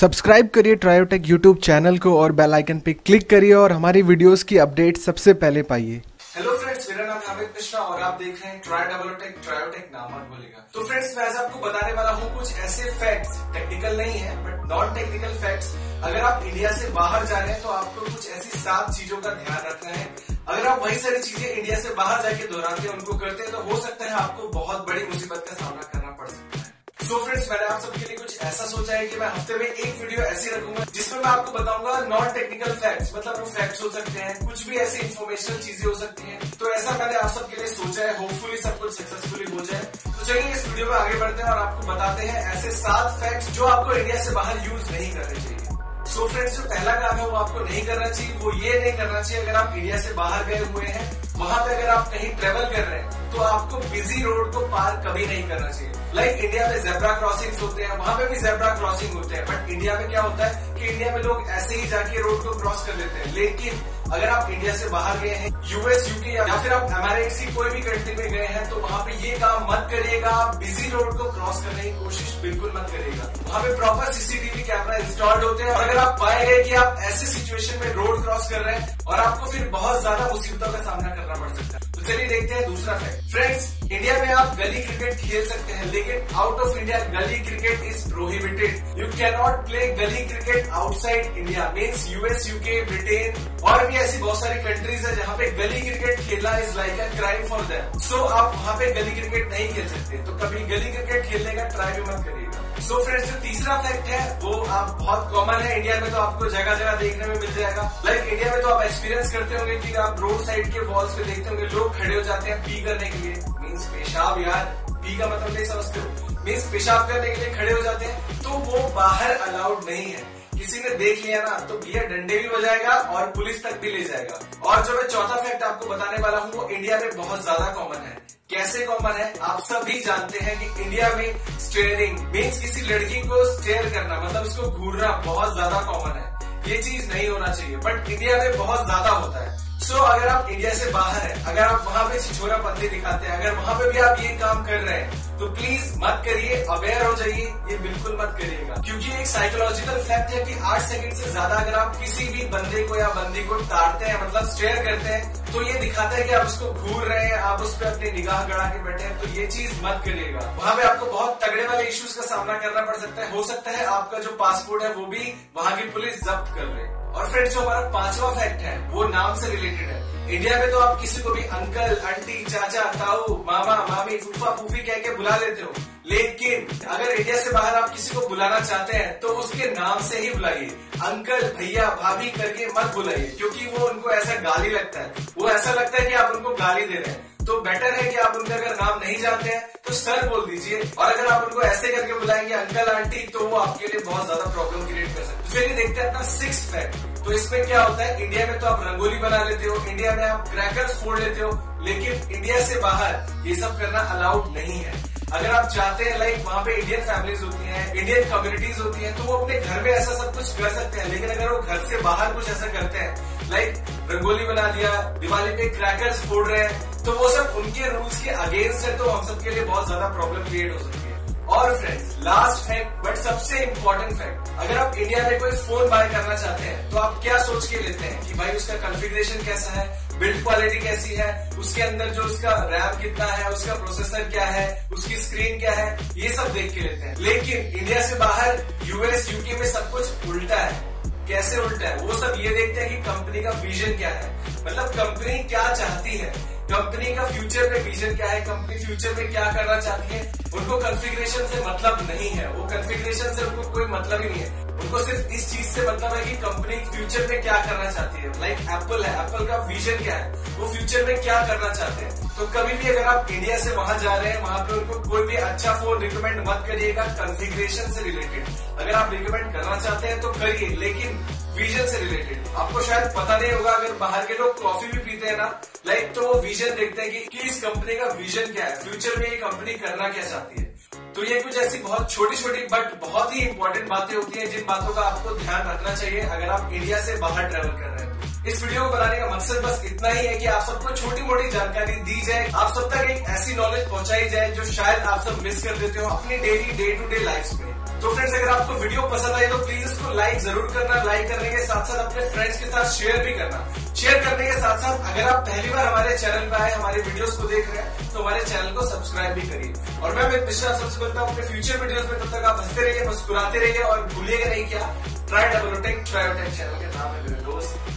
Subscribe करिए ट्रायोटेक YouTube channel को और बेल आइकन पे क्लिक करिए और हमारी वीडियोस की अपडेट सबसे पहले पाइए। हेलो फ्रेंड्स, मेरा नाम है अमित मिश्रा और आप देख रहे हैं ट्रायोटेक नाम मत भूलिएगा। तो फ्रेंड्स, मैं आज आपको बताने वाला हूँ कुछ ऐसे फैक्ट्स, टेक्निकल नहीं है बट नॉन टेक्निकल फैक्ट्स। अगर आप इंडिया से बाहर जा रहे हैं तो आपको कुछ ऐसी 7 चीजों का ध्यान रखना है। अगर आप वही सारी चीजें इंडिया से बाहर जाके दोहराते हैं, उनको करते हैं, तो हो सकता है आपको बहुत बड़ी मुसीबत का सामना करना पड़ सकता है। सो फ्रेंड्स, मैंने आप सबके लिए कुछ ऐसा सोचा है कि मैं हफ्ते में एक वीडियो ऐसी रखूंगा जिसमें मैं आपको बताऊंगा नॉन टेक्निकल फैक्ट्स, मतलब वो फैक्ट्स हो सकते हैं, कुछ भी ऐसी इन्फॉर्मेशनल चीजें हो सकती हैं। तो ऐसा मैंने आप सबके लिए सोचा है, होपफुली सब कुछ सक्सेसफुली हो जाए। तो चलिए इस वीडियो में आगे बढ़ते हैं और आपको बताते हैं ऐसे 7 फैक्ट्स जो आपको इंडिया से बाहर यूज नहीं करने चाहिए। सो फ्रेंड्स, जो पहला काम है वो आपको नहीं करना चाहिए, वो ये नहीं करना चाहिए अगर आप इंडिया से बाहर गए हुए हैं, वहां पे अगर आप कहीं ट्रेवल कर रहे हैं तो आपको बिजी रोड को पार कभी नहीं करना चाहिए। लाइक इंडिया में जेब्रा क्रॉसिंग्स होते हैं, वहां पे भी जेब्रा क्रॉसिंग होते हैं, बट इंडिया में क्या होता है कि इंडिया में लोग ऐसे ही जाके रोड को क्रॉस कर लेते हैं। लेकिन अगर आप इंडिया से बाहर गए हैं, यूएस, यूके या फिर आप एमिरेट्स की कोई भी कंट्री में गए हैं, तो वहां पे ये काम मत करिएगा। आप बिजी रोड को क्रॉस करने की कोशिश बिल्कुल मत करिएगा। वहां पे प्रॉपर सीसीटीवी कैमरा इंस्टॉल्ड होते हैं और अगर आप पाए गए कि आप ऐसे सिचुएशन में रोड क्रॉस कर रहे हैं और आपको फिर बहुत ज्यादा मुसीबतों का सामना करना पड़ सकता है। तो चलिए देखते हैं दूसरा फैक्ट। फ्रेंड्स, इंडिया में आप गली क्रिकेट खेल सकते हैं, लेकिन out of India gali cricket is prohibited. You can not play gali cricket outside India. Means US, UK, Britain और भी ऐसी बहुत सारी कंट्रीज है जहाँ पे गली क्रिकेट खेलना is like a crime for them. So आप वहाँ पे गली क्रिकेट नहीं खेल सकते, तो कभी गली क्रिकेट खेलने का ट्राई भी मत करिएगा। सो फ्रेंड्स, जो तीसरा फैक्ट है वो आप बहुत कॉमन है इंडिया में, तो आपको जगह जगह देखने में मिल जाएगा। लाइक इंडिया में तो आप एक्सपीरियंस करते होंगे कि आप रोड साइड के वॉल्स पे देखते होंगे लोग खड़े हो जाते हैं पी करने के लिए। मीन्स पेशाब, यार पी का मतलब नहीं समझते हो, मीन्स पेशाब करने के लिए खड़े हो जाते हैं, तो वो बाहर अलाउड नहीं है। किसी ने देख लिया ना तो भैया डंडे भी बजाएगा और पुलिस तक भी ले जाएगा। और जो मैं चौथा फैक्ट आपको बताने वाला हूँ वो इंडिया में बहुत ज्यादा कॉमन है। कैसे कॉमन है? आप सभी जानते हैं कि इंडिया में स्टेयरिंग मीन्स किसी लड़की को स्टेयर करना, मतलब उसको घूरना बहुत ज्यादा कॉमन है। ये चीज नहीं होना चाहिए बट इंडिया में बहुत ज्यादा होता है। सो अगर आप इंडिया से बाहर हैं, अगर आप वहां पे छिछोरापंथी दिखाते हैं, अगर वहां पे भी आप ये काम कर रहे हैं तो प्लीज मत करिए, अवेयर हो जाइए, ये बिल्कुल मत करिएगा। क्योंकि एक साइकोलॉजिकल फैक्ट है कि 8 सेकंड से ज्यादा अगर आप किसी भी बंदे को या बंदी को ताड़ते हैं, मतलब स्टेयर करते हैं, तो ये दिखाता है कि आप उसको घूर रहे हैं, आप उस पर अपनी निगाह गड़ा के बैठे हैं। तो ये चीज मत करिएगा। वहां पे आपको बहुत तगड़े वाले इश्यूज का सामना करना पड़ सकता है। हो सकता है आपका जो पासपोर्ट है वो भी वहां की पुलिस जब्त कर ले। और फ्रेंड्स, जो हमारा 5वां फैक्ट है वो नाम से रिलेटेड है। इंडिया में तो आप किसी को भी अंकल, आंटी, चाचा, ताऊ, मामा, मामी, फूफा, फूफी कह के बुला लेते हो, लेकिन अगर इंडिया से बाहर आप किसी को बुलाना चाहते हैं तो उसके नाम से ही बुलाइए। अंकल, भैया, भाभी करके मत बुलाइए, क्योंकि वो उनको ऐसा गाली लगता है, वो ऐसा लगता है कि आप उनको गाली दे रहे हैं। तो बेटर है कि आप उनका अगर नाम नहीं जानते हैं तो सर बोल दीजिए, और अगर आप उनको ऐसे करके बुलाएंगे अंकल, आंटी, तो वो आपके लिए बहुत ज्यादा प्रॉब्लम क्रिएट कर सकते हैं। चलिए देखते हैं अपना 6th फैक्ट। तो इसमें क्या होता है, इंडिया में तो आप रंगोली बना लेते हो, इंडिया में आप क्रैकर्स फोड़ लेते हो, लेकिन इंडिया से बाहर ये सब करना अलाउड नहीं है। अगर आप चाहते हैं, लाइक वहाँ पे इंडियन फैमिलीज होती हैं, इंडियन कम्युनिटीज होती हैं, तो वो अपने घर में ऐसा सब कुछ कर सकते हैं। लेकिन अगर वो घर से बाहर कुछ ऐसा करते हैं, लाइक रंगोली बना दिया, दिवाली पे क्रैकर्स फोड़ रहे हैं, तो वो सब उनके रूल्स के अगेंस्ट है, तो हम सबके लिए बहुत ज्यादा प्रॉब्लम क्रिएट हो सकती है। और फ्रेंड्स, लास्ट फैक्ट बट सबसे इम्पोर्टेंट फैक्ट, अगर आप इंडिया में कोई फोन बाय करना चाहते हैं तो आप क्या सोच के लेते हैं कि भाई उसका कॉन्फ़िगरेशन कैसा है, बिल्ड क्वालिटी कैसी है, उसके अंदर जो उसका रैम कितना है, उसका प्रोसेसर क्या है, उसकी स्क्रीन क्या है, ये सब देख के लेते हैं। लेकिन इंडिया से बाहर यूएस, यूके में सब कुछ उल्टा है। कैसे उल्टा है? वो सब ये देखते हैं कि कंपनी का विजन क्या है, मतलब कंपनी क्या चाहती है, कंपनी का फ्यूचर में विजन क्या है, कंपनी फ्यूचर में क्या करना चाहती है। उनको कॉन्फ़िगरेशन से मतलब नहीं है, वो कॉन्फ़िगरेशन से उनको कोई मतलब ही नहीं है। उनको सिर्फ इस चीज से मतलब है कि कंपनी फ्यूचर में क्या करना चाहती है। लाइक एप्पल है, एप्पल का विजन क्या है, वो फ्यूचर में क्या करना चाहते हैं। तो कभी भी अगर आप इंडिया से वहां जा रहे हैं, वहां पे उनको कोई भी अच्छा फोन रिकमेंड मत करिएगा कॉन्फ़िगरेशन से रिलेटेड। अगर आप रिकमेंड करना चाहते हैं तो करिए, लेकिन विजन से रिलेटेड। आपको शायद पता नहीं होगा, अगर बाहर के लोग कॉफी भी पीते हैं ना, लाइक तो वो विजन देखते हैं कि इस कंपनी का विजन क्या है, फ्यूचर में ये कंपनी करना क्या चाहती है। तो ये कुछ ऐसी बहुत छोटी छोटी बट बहुत ही इंपॉर्टेंट बातें होती हैं जिन बातों का आपको ध्यान रखना चाहिए अगर आप इंडिया से बाहर ट्रेवल कर रहे हैं। इस वीडियो को बनाने का मकसद बस इतना ही है कि आप सबको छोटी मोटी जानकारी दी जाए, आप सब तक एक ऐसी नॉलेज पहुंचाई जाए जो शायद आप सब मिस कर देते हो अपनी daily day to day life में। तो फ्रेंड्स, अगर आपको वीडियो पसंद आई तो प्लीज इसको लाइक जरूर करना। लाइक करने के साथ साथ अपने फ्रेंड्स के साथ शेयर भी करना। शेयर करने के साथ साथ अगर आप पहली बार हमारे चैनल पर आए, हमारे वीडियोस को देख रहे हैं, तो हमारे चैनल को सब्सक्राइब भी करिए। और मैं अमित मिश्रा सबसे मिलता हूँ अपने फ्यूचर वीडियोस में। तब तक आप हंसते रहिए, मुस्कुराते रहिए और भूलिएगा नहीं क्या, ट्राई डबल टेक चैनल का नाम है मेरे दोस्त।